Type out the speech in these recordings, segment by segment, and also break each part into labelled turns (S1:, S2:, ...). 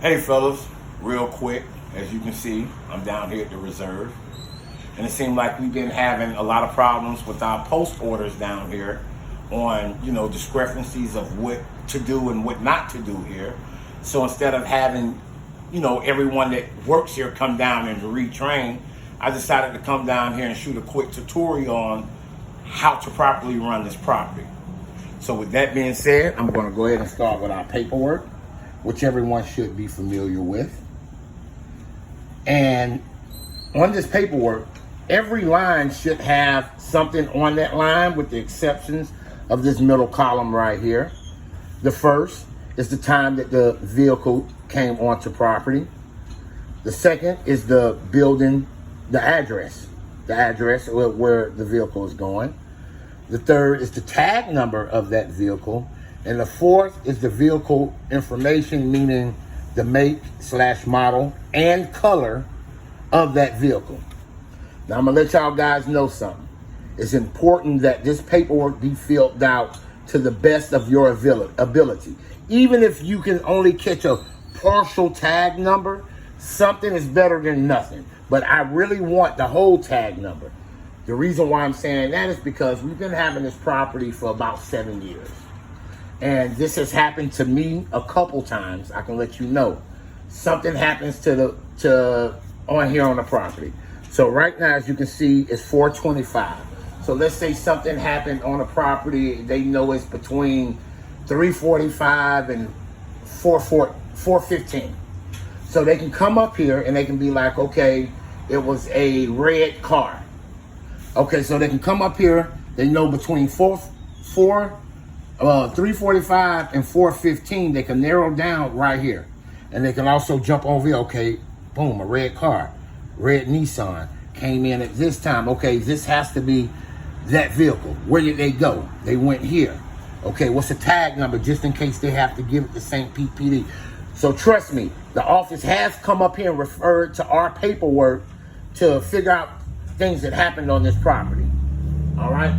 S1: Hey fellas, real quick, as you can see, I'm down here at the reserve. And it seemed like we've been having a lot of problems with our post orders down here on, discrepancies of what to do and what not to do here. So instead of having, everyone that works here come down and retrain, I decided to come down here and shoot a quick tutorial on how to properly run this property. So with that being said, I'm going to go ahead and start with our paperwork, which everyone should be familiar with. And on this paperwork, every line should have something on that line with the exceptions of this middle column right here. The first is the time that the vehicle came onto property. The second is the building, the address where the vehicle is going. The third is the tag number of that vehicle. And the fourth is the vehicle information, meaning the make / model and color of that vehicle. Now I'm gonna let y'all guys know something. It's important that this paperwork be filled out to the best of your ability. Even if you can only catch a partial tag number, something is better than nothing. But I really want the whole tag number. The reason why I'm saying that is because we've been having this property for about 7 years. And this has happened to me a couple times. I can let you know. Something happens on here on the property. So right now, as you can see, it's 425. So let's say something happened on a property. They know it's between 345 and 415. So they can come up here and they can be like, okay, it was a red car. Okay, so they can come up here. They know between 345 and 415, they can narrow down right here. And they can also jump over here. Okay, boom, a red car, red Nissan came in at this time. Okay, this has to be that vehicle. Where did they go? They went here. Okay, what's the tag number just in case they have to give it to St. Pete PD? So trust me, the office has come up here and referred to our paperwork to figure out things that happened on this property. All right,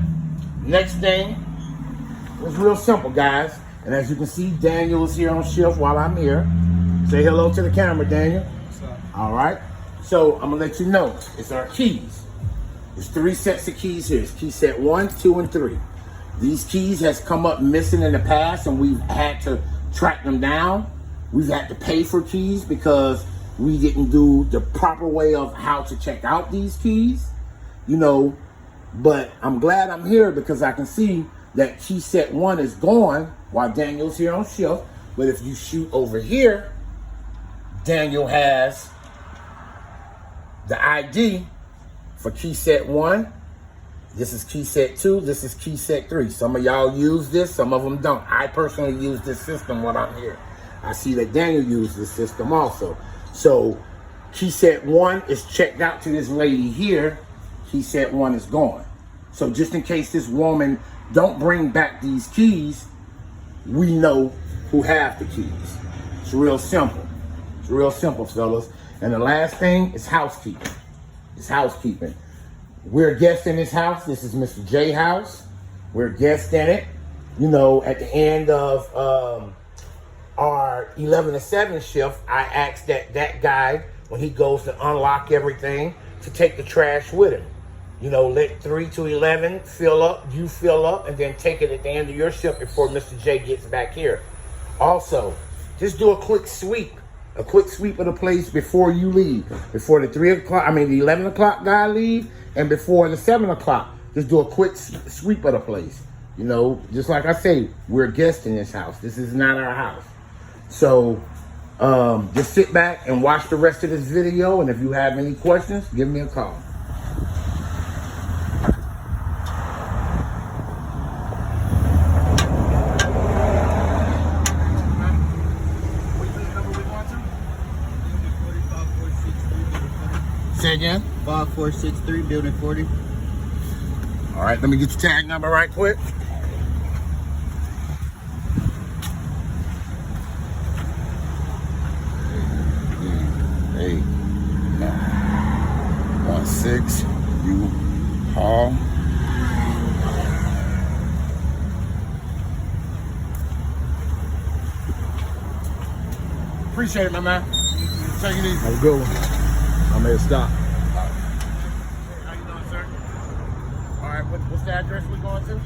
S1: next thing was real simple, guys. And as you can see, Daniel is here on shift while I'm here. Say hello to the camera, Daniel.
S2: What's up?
S1: All right. So I'm gonna let you know, it's our keys. There's 3 sets of keys here. It's key set 1, 2, and 3. These keys has come up missing in the past and we've had to track them down. We've had to pay for keys because we didn't do the proper way of how to check out these keys, but I'm glad I'm here because I can see that key set 1 is gone while Daniel's here on shift. But if you shoot over here, Daniel has the ID for key set 1. This is key set 2. This is key set 3. Some of y'all use this, some of them don't. I personally use this system when I'm here. I see that Daniel used this system also. So key set 1 is checked out to this lady here. Key set 1 is gone. So just in case this woman don't bring back these keys, we know who have the keys. It's real simple. It's real simple, fellas. And the last thing is housekeeping. It's housekeeping. We're guests in this house. This is Mr. J house. We're guests in it. At the end of our 11 to 7 shift, I asked that guy, when he goes to unlock everything, to take the trash with him. Let 3 to 11 fill up, you fill up, and then take it at the end of your shift before Mr. J gets back here. Also, just do a quick sweep of the place before you leave. Before the 11 o'clock guy leave, and before the 7 o'clock, just do a quick sweep of the place. Just like I say, we're guests in this house. This is not our house. So just sit back and watch the rest of this video. And if you have any questions, give me a call. Say again?
S2: 5463, building 40.
S1: All right, let me get your tag number right quick. Hey, 16 U Hall. appreciate it, my man. Take it easy.
S3: Have a good one. I made a stop.
S1: How you doing, sir? All right, what's the address we're going to?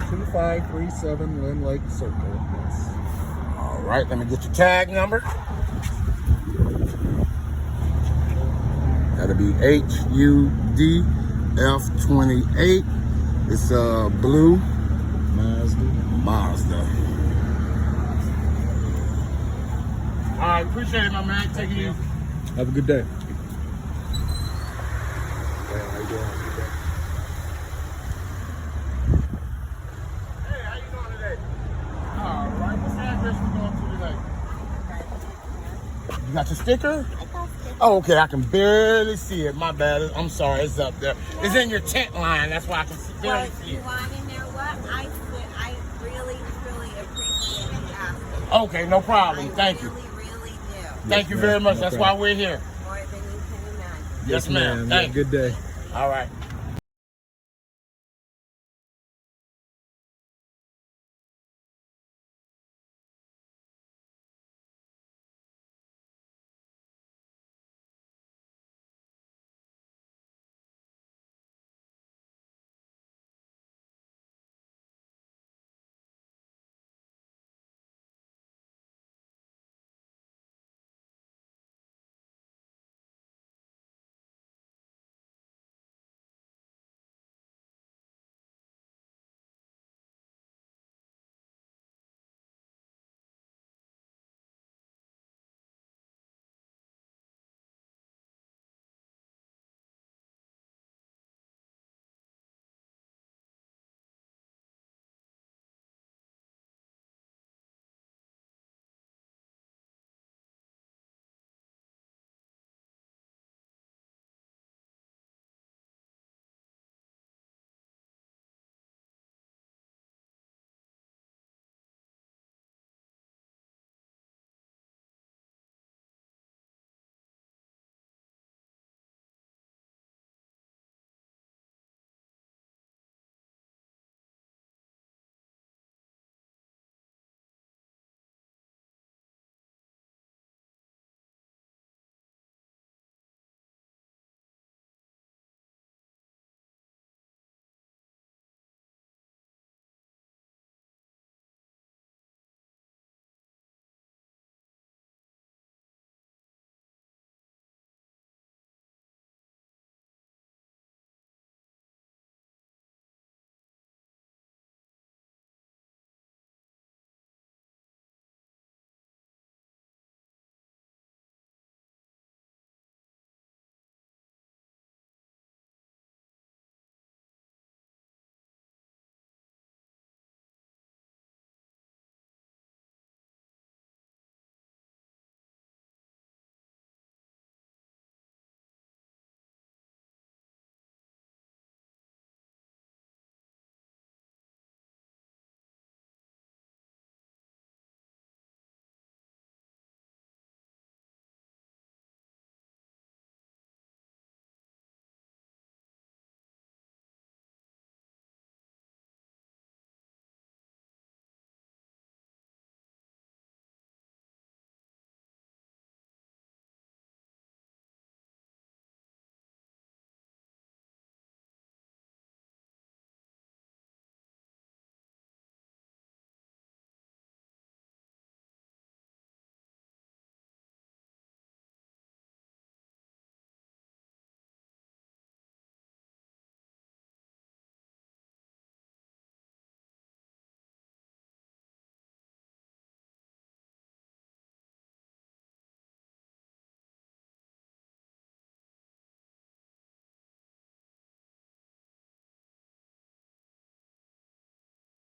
S3: 2537 Lynn Lake Circle. Yes.
S1: All right, let me get your tag number. That'll be HUDF28. It's a blue Mazda. All right, appreciate it, my man. Take it easy.
S3: Have a good day. How you doing?
S1: Hey, how you doing today? All right, what's the address we're going to today? You got your sticker?
S4: I got stickers.
S1: Oh, okay, I can barely see it. My bad. I'm sorry, it's up there. It's in your tent line. That's why I can barely see
S4: You
S1: it.
S4: want to know what? I really, truly appreciate you asking.
S1: Okay, no problem. Thank you.
S4: Really, really do.
S1: Thank you
S3: ma'am.
S1: very much.
S3: No
S1: That's
S3: problem.
S1: why we're here.
S4: More than you can imagine.
S1: Yes, ma'am.
S3: Have a
S1: Thank you.
S3: good day.
S1: All right.